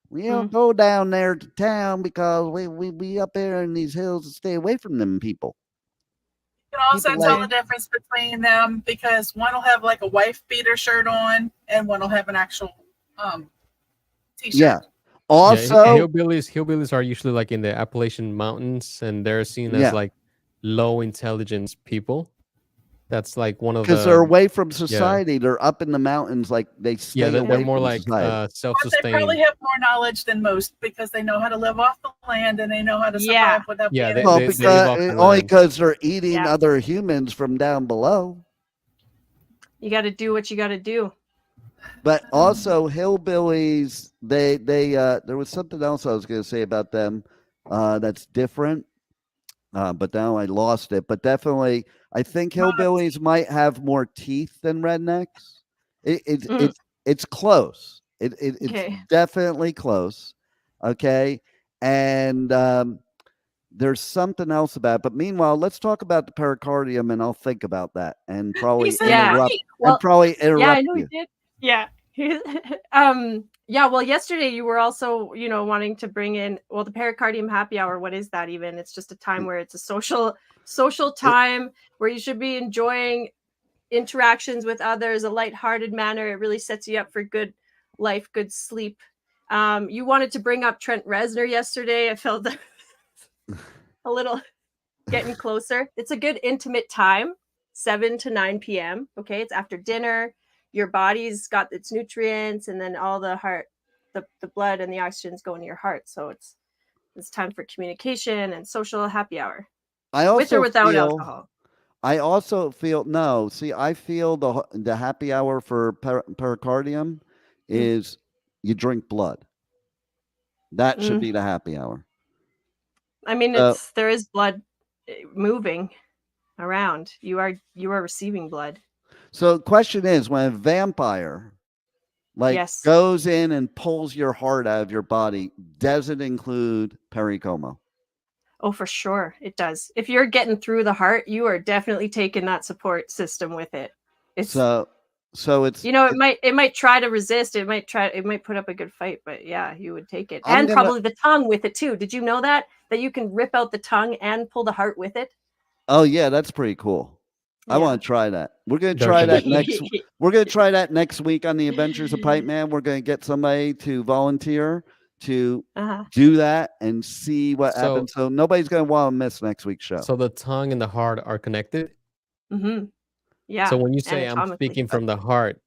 We don't go down there to town because we up there in these hills and stay away from them people. You can also People tell like- the difference between them because one will have like a wife beater shirt on and one will have an actual t-shirt. Yeah. Also, hillbillies are usually like in the Appalachian Mountains, and they're seen as like low intelligence people. That's like one of the because they're away from society. They're up in the mountains, like they stay away they're more from like society. But they self-sustained. probably have more knowledge than most because they know how to live off the land and they know how to survive Yeah. without Yeah, being Well, they because live off the only land. because they're eating Yeah. other humans from down below. You got to do what you got to do. But also hillbillies, they there was something else I was going to say about them that's different, but now I lost it. But definitely, I think hillbillies might have more teeth than rednecks. It's close. It's Okay. definitely close. Okay, and there's something else about it. But meanwhile, let's talk about the pericardium, and I'll think about that and probably said Yeah. interrupt. right. Well, interrupt Yeah, I know you. you did. Yeah. Yeah, well, yesterday you were also, wanting to bring in, the pericardium happy hour. What is that even? It's just a time where it's a social time where you should be enjoying interactions with others, a lighthearted manner. It really sets you up for good life, good sleep. You wanted to bring up Trent Reznor yesterday. I felt a little getting closer. It's a good intimate time, 7 to 9 p.m. Okay, it's after dinner. Your body's got its nutrients, and then all the heart, the blood and the oxygen's going to your heart. So it's time for communication and social happy hour, I also with or without feel, alcohol. I also feel no. See, I feel the happy hour for pericardium is you drink blood. That should be the happy hour. I mean, So- there is blood moving around. You are receiving blood. So the question is, when a vampire Yes. goes in and pulls your heart out of your body, does it include pericomo? Oh, for sure it does. If you're getting through the heart, you are definitely taking that support system with it. It's So it's it might try to resist. It might put up a good fight, but yeah, you would take it. I'm And gonna- probably the tongue with it too. Did you know that you can rip out the tongue and pull the heart with it? Oh yeah, that's pretty cool. I Yeah. want to try that. We're going to Dark try that edition. We're going to try that next week on the Adventures of Pipeman. We're going to get somebody to volunteer to do that and see what happens. So nobody's going to want to miss next week's show. So the tongue and the heart are connected. Mm-hmm. Yeah. So when you say I'm anatomically. speaking from the heart,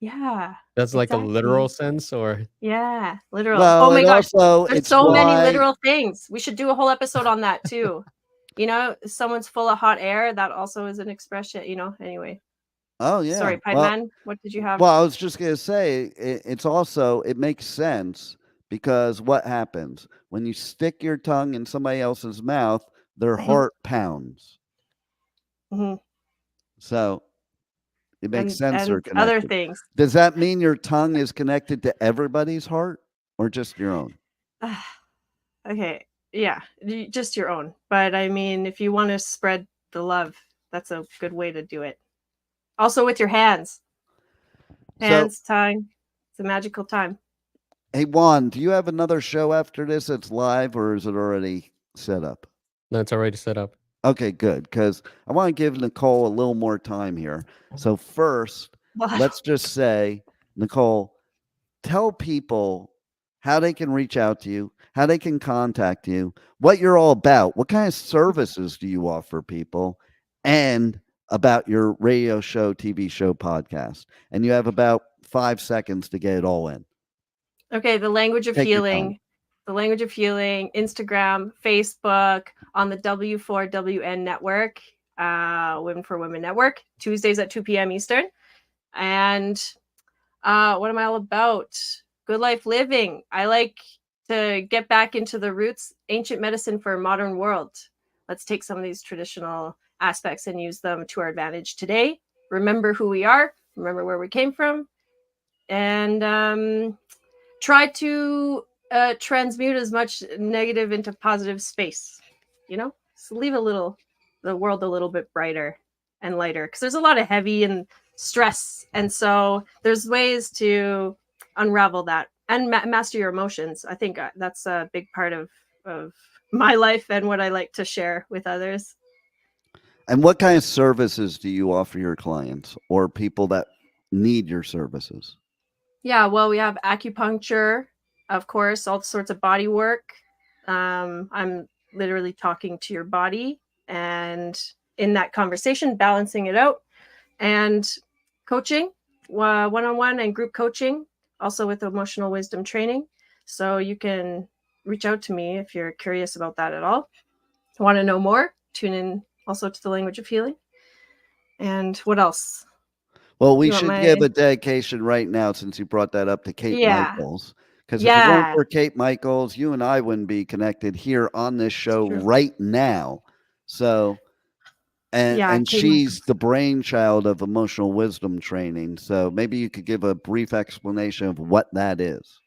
Yeah. that's like exactly. a literal sense, or Yeah, literal. Well, Oh my and gosh. also, There's it's so many why- literal things. We should do a whole episode on that too. If someone's full of hot air, that also is an expression, anyway. Oh yeah. Sorry, Pipeman, what did you have? Well, I was just going to say it makes sense because what happens when you stick your tongue in somebody else's mouth, their heart pounds. Mhm. So it makes sense and they're connected. other things. Does that mean your tongue is connected to everybody's heart or just your own? Okay, yeah, just your own. But I mean, if you want to spread the love, that's a good way to do it. Also with your hands. Tongue. It's a magical time. Hey Juan, do you have another show after this that's live or is it already set up? no, it's already set up. Okay, good. Because I want to give Nicole a little more time here. So first, let's just say, Nicole, tell people how they can reach out to you, how they can contact you, what you're all about, what kind of services do you offer people, and about your radio show, TV show, podcast. And you have about 5 seconds to get it all in. Okay, the language of Take your healing. time. The language of healing, Instagram, Facebook, on the W4WN network, Women for Women Network, Tuesdays at 2 p.m. Eastern. And what am I all about? Good life living. I like to get back into the roots, ancient medicine for a modern world. Let's take some of these traditional aspects and use them to our advantage today. Remember who we are, remember where we came from, and try to transmute as much negative into positive space, so leave the world a little bit brighter and lighter, because there's a lot of heavy and stress, and so there's ways to unravel that and master your emotions. I think that's a big part of my life and what I like to share with others. And what kind of services do you offer your clients or people that need your services? Yeah, well, we have acupuncture, of course, all sorts of body work. I'm literally talking to your body and in that conversation, balancing it out, and coaching, one-on-one and group coaching, also with emotional wisdom training. So you can reach out to me if you're curious about that at all. Want to know more? Tune in also to the language of healing. And what else? Well, we should give a dedication right now, since you brought that up, to Kate Michaels. Because if it weren't for Kate Michaels, you and I wouldn't be connected here on this show right now. So, and she's the brainchild of emotional wisdom training. So maybe you could give a brief explanation of what that is.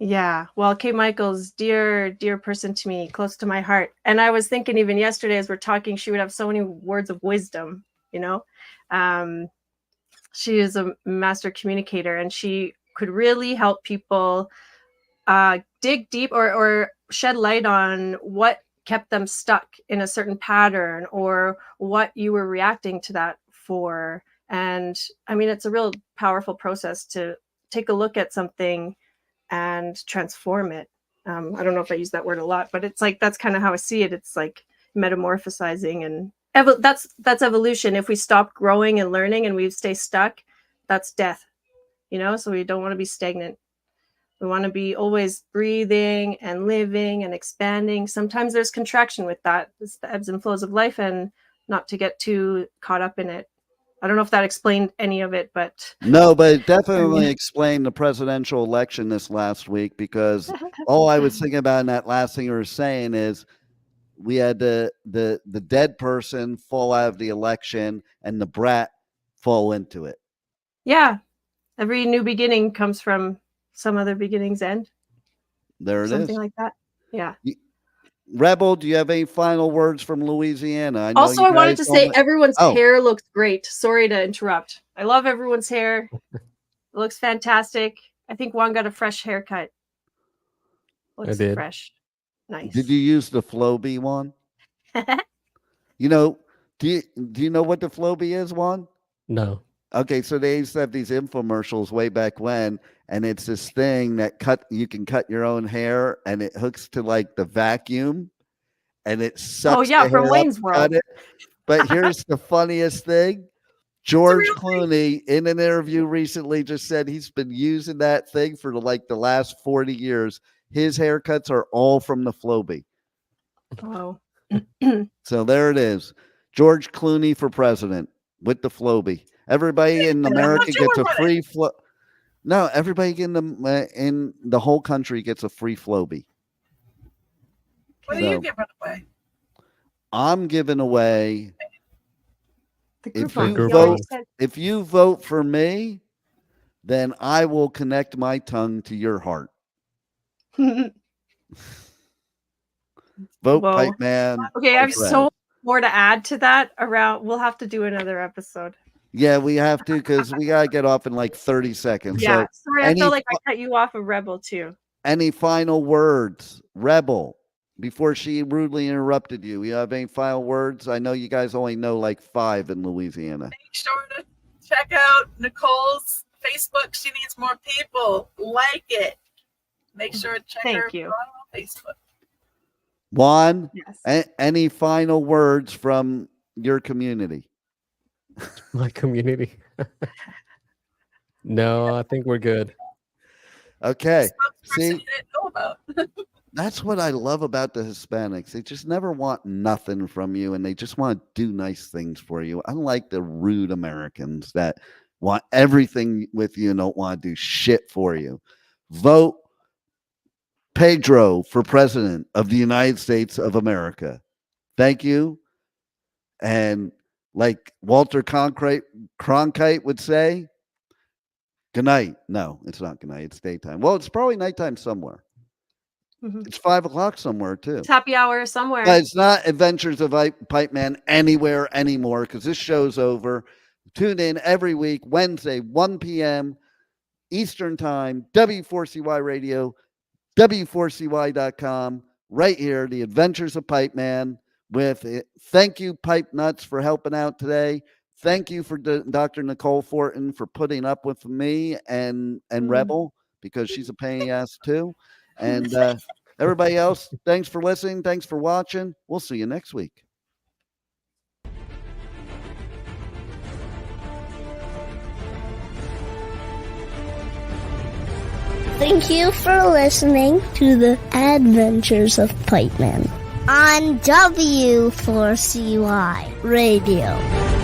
Yeah, well, Kate Michaels, dear person to me, close to my heart. And I was thinking even yesterday as we're talking, she would have so many words of wisdom, She is a master communicator, and she could really help people dig deep or shed light on what kept them stuck in a certain pattern or what you were reacting to that for. And I mean, it's a real powerful process to take a look at something and transform it. I don't know if I use that word a lot, but it's like, that's kind of how I see it. It's like metamorphosizing, and that's evolution. If we stop growing and learning and we stay stuck, that's death, so we don't want to be stagnant. We want to be always breathing and living and expanding. Sometimes there's contraction with that. It's the ebbs and flows of life, and not to get too caught up in it. I don't know if that explained any of it, but No, but it definitely explained the presidential election this last week, because all I was thinking about in that last thing you were saying is we had the dead person fall out of the election and the brat fall into it. yeah, every new beginning comes from some other beginning's end. There it Something is. like that. Yeah. Rebel, do you have any final words from Louisiana? I know Also, you I wanted guys to say only- everyone's Oh. hair looks great. Sorry to interrupt. I love everyone's hair. It looks fantastic. I think Juan got a fresh haircut. Looks did. fresh. Nice. Did you use the Flowbee one? You know, do you know what the Flowbee is, Juan? No. Okay, so they used to have these infomercials way back when, and it's this thing that you can cut your own hair, and it hooks to like the vacuum, and it sucks. Oh, yeah, the from hair up Wayne's and World. cut it. But here's the funniest thing. George Clooney, in an interview recently, just said he's been using that thing for the last 40 years. His haircuts are all from the Flowbee. Oh. So there it is. George Clooney for president with the Flowbee. Everybody in America gets a free flow. No, everybody in the whole country gets a free Flowbee. What are you giving away? I'm giving away. The If Groupon. you He vote, already said- if you vote for me, then I will connect my tongue to your heart. Vote Whoa. Pipe Man. Okay, I have for so much more to add to that. We'll have to do another episode. Yeah, we have to, because we gotta get off in like 30 seconds. Yeah, So sorry, I felt like I cut you off of Rebel too. any final words, Rebel, before she rudely interrupted you? You have any final words? I know you guys only know like 5 in Louisiana. Make sure to check out Nicole's Facebook. She needs more people. Like it. Make sure to check her Thank you. out on Facebook. Juan, Yes. any final words from your community? My community. No, I think we're good. Okay. Spokesperson See, you didn't know about. that's what I love about the Hispanics. They just never want nothing from you, and they just want to do nice things for you. Unlike the rude Americans that want everything with you and don't want to do shit for you. Vote Pedro for president of the United States of America. Thank you. And like Walter Cronkite would say, good night. No, it's not good night. It's daytime. Well, it's probably nighttime somewhere. Mhm. It's 5 o'clock somewhere too. It's happy hour somewhere. But it's not Adventures of Pipeman anywhere anymore, because this show's over. Tune in every week, Wednesday, 1 p.m. Eastern Time, W4CY Radio, W4CY.com, right here, The Adventures of Pipeman. With it. Thank you, Pipe Nuts, for helping out today. Thank you for Dr. Nicole Fortin for putting up with me and Rebel, because she's a pain in the ass too. And everybody else, thanks for listening. Thanks for watching. We'll see you next week. Thank you for listening to the Adventures of Pipeman on W4CY Radio.